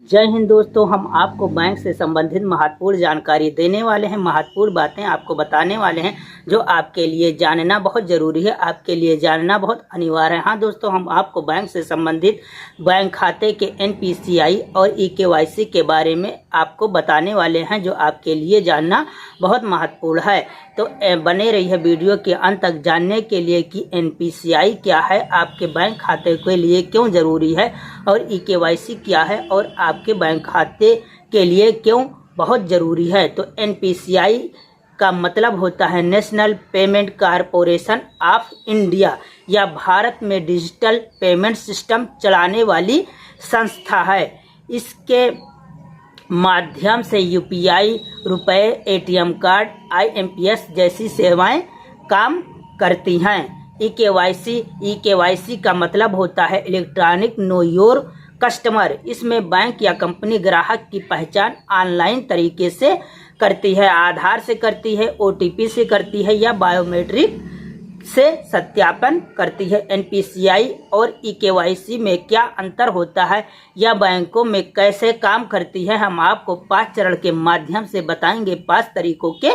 जय हिंद दोस्तों, हम आपको बैंक से संबंधित महत्वपूर्ण जानकारी देने वाले हैं। महत्वपूर्ण बातें आपको बताने वाले हैं जो आपके लिए जानना बहुत ज़रूरी है, आपके लिए जानना बहुत अनिवार्य है। हाँ दोस्तों, हम आपको बैंक से संबंधित बैंक खाते के NPCI और EKYC के बारे में आपको बताने वाले हैं जो आपके लिए जानना बहुत महत्वपूर्ण है। तो बने रही है वीडियो के अंत तक जानने के लिए कि NPCI क्या है, आपके बैंक खाते के लिए क्यों ज़रूरी है, और EKYC क्या है और आपके बैंक खाते के लिए क्यों बहुत ज़रूरी है। तो NPCI का मतलब होता है national payment corporation of India, या भारत में डिजिटल पेमेंट सिस्टम चलाने वाली संस्था है। इसके माध्यम से UPI, रुपए, ATM कार्ड, IMPS जैसी सेवाएं काम करती हैं। EKYC का मतलब होता है इलेक्ट्रॉनिक नो योर कस्टमर। इसमें बैंक या कंपनी ग्राहक की पहचान ऑनलाइन तरीके से करती है, आधार से करती है, OTP से करती है या बायोमेट्रिक से सत्यापन करती है। NPCI और EKYC में क्या अंतर होता है या बैंकों में कैसे काम करती है, हम आपको 5 चरण के माध्यम से बताएंगे, 5 तरीकों के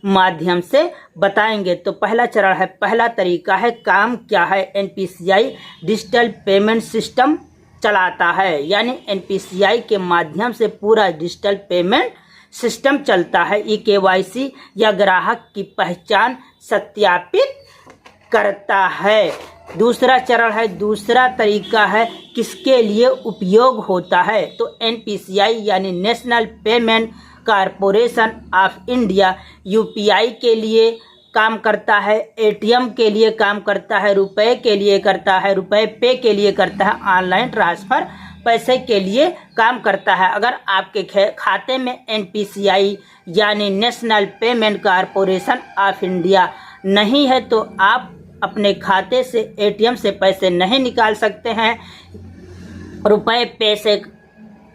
माध्यम से बताएंगे। तो पहला चरण है, पहला तरीका है काम क्या है। NPCI डिजिटल पेमेंट सिस्टम चलाता है, यानी NPCI के माध्यम से पूरा डिजिटल पेमेंट सिस्टम चलता है। EKYC या ग्राहक की पहचान सत्यापित करता है। दूसरा चरण है, दूसरा तरीका है किसके लिए उपयोग होता है। तो NPCI यानी national payment corporation of India UPI के लिए काम करता है, ATM के लिए काम करता है, रुपए के लिए करता है, रुपए पे के लिए करता है, ऑनलाइन ट्रांसफ़र पैसे के लिए काम करता है। अगर आपके खाते में NPCI यानी national payment corporation of India नहीं है तो आप अपने खाते से ATM से पैसे नहीं निकाल सकते हैं, रुपए पे से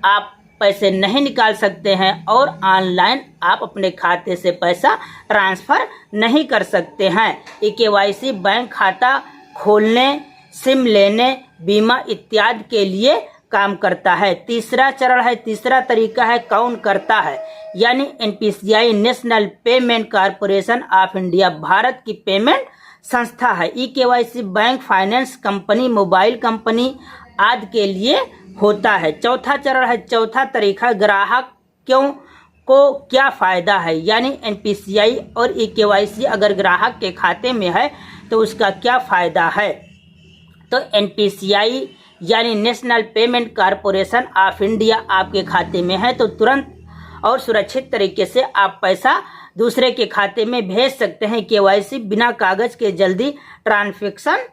आप पैसे नहीं निकाल सकते हैं, और ऑनलाइन आप अपने खाते से पैसा ट्रांसफ़र नहीं कर सकते हैं। EKYC बैंक खाता खोलने, सिम लेने, बीमा इत्यादि के लिए काम करता है। तीसरा चरण है, तीसरा तरीका है कौन करता है, यानी NPCI national payment corporation of India Bharat की पेमेंट संस्था है। EKYC bank, finance company, mobile company आदि के लिए होता है। चौथा चरण है, चौथा तरीका ग्राहक को क्या फ़ायदा है, यानी NPCI और EKYC अगर ग्राहक के खाते में है तो उसका क्या फ़ायदा है। तो NPCI यानी national payment corporation of India आपके खाते में है तो तुरंत और सुरक्षित तरीके से आप पैसा दूसरे के खाते में भेज सकते हैं। KYC बिना कागज के जल्दी ट्रांजैक्शन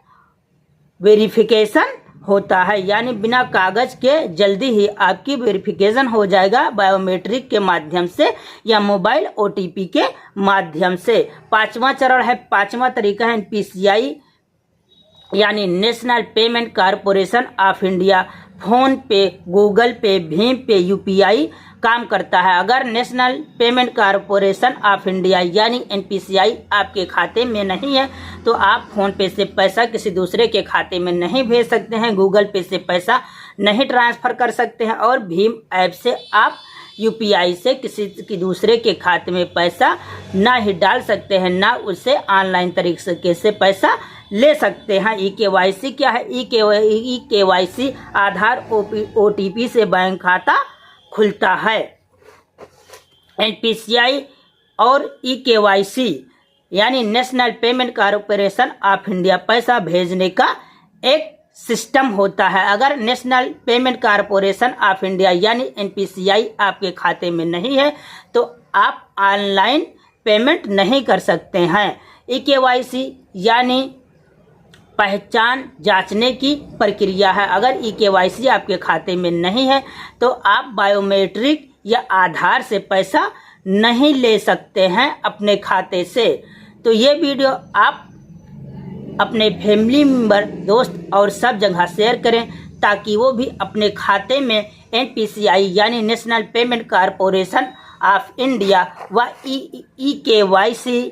वेरिफिकेशन होता है, यानी बिना कागज के जल्दी ही आपकी वेरिफिकेशन हो जाएगा बायोमेट्रिक के माध्यम से या मोबाइल OTP के माध्यम से। पांचवा चरण है, पांचवा तरीका है NPCI यानी national payment corporation of India phone पे, गूगल पे, भीम पे, UPI काम करता है। अगर national payment corporation of India यानी NPCI आपके खाते में नहीं है तो आप फ़ोन पे से पैसा किसी दूसरे के खाते में नहीं भेज सकते हैं, गूगल पे से पैसा नहीं ट्रांसफ़र कर सकते हैं, और भीम ऐप से आप UPI से किसी दूसरे के खाते में पैसा ना ही डाल सकते हैं, ना उससे ऑनलाइन तरीके से पैसा ले सकते हैं। EKYC क्या है, EKYC आधार OTP से बैंक खाता खुलता है। NPCI और EKYC यानी national payment corporation of India पैसा भेजने का एक सिस्टम होता है। अगर national payment corporation of India यानी NPCI आपके खाते में नहीं है तो आप ऑनलाइन पेमेंट नहीं कर सकते हैं। EKYC यानी पहचान जांचने की प्रक्रिया है। अगर EKYC आपके खाते में नहीं है तो आप बायोमेट्रिक या आधार से पैसा नहीं ले सकते हैं अपने खाते से। तो ये वीडियो आप अपने फैमिली मेम्बर, दोस्त और सब जगह शेयर करें ताकि वो भी अपने खाते में NPCI यानी national payment corporation of India व EKYC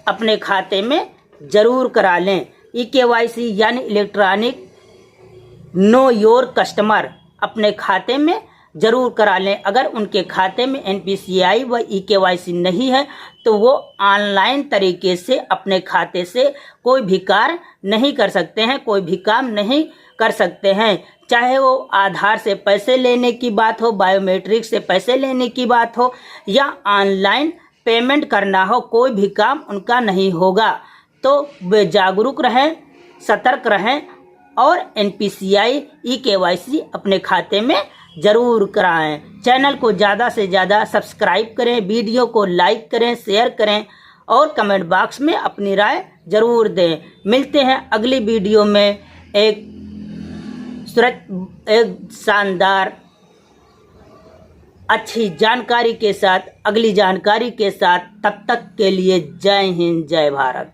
अपने खाते में ज़रूर करा लें। EKYC यानी इलेक्ट्रॉनिक नो योर कस्टमर अपने खाते में जरूर करा लें। अगर उनके खाते में NPCI व eKYC नहीं है तो वो ऑनलाइन तरीके से अपने खाते से कोई भी कार्य नहीं कर सकते हैं, कोई भी काम नहीं कर सकते हैं। चाहे वो आधार से पैसे लेने की बात हो, बायोमेट्रिक से पैसे लेने की बात हो या ऑनलाइन पेमेंट करना हो, कोई भी काम उनका नहीं होगा। तो वे जागरूक रहें, सतर्क रहें और NPCI eKYC अपने खाते में जरूर कराएं। चैनल को ज़्यादा से ज़्यादा सब्सक्राइब करें, वीडियो को लाइक करें, शेयर करें और कमेंट बॉक्स में अपनी राय जरूर दें। मिलते हैं अगली वीडियो में एक शानदार अच्छी जानकारी के साथ, अगली जानकारी के साथ। तब तक के लिए जय हिंद, जय भारत।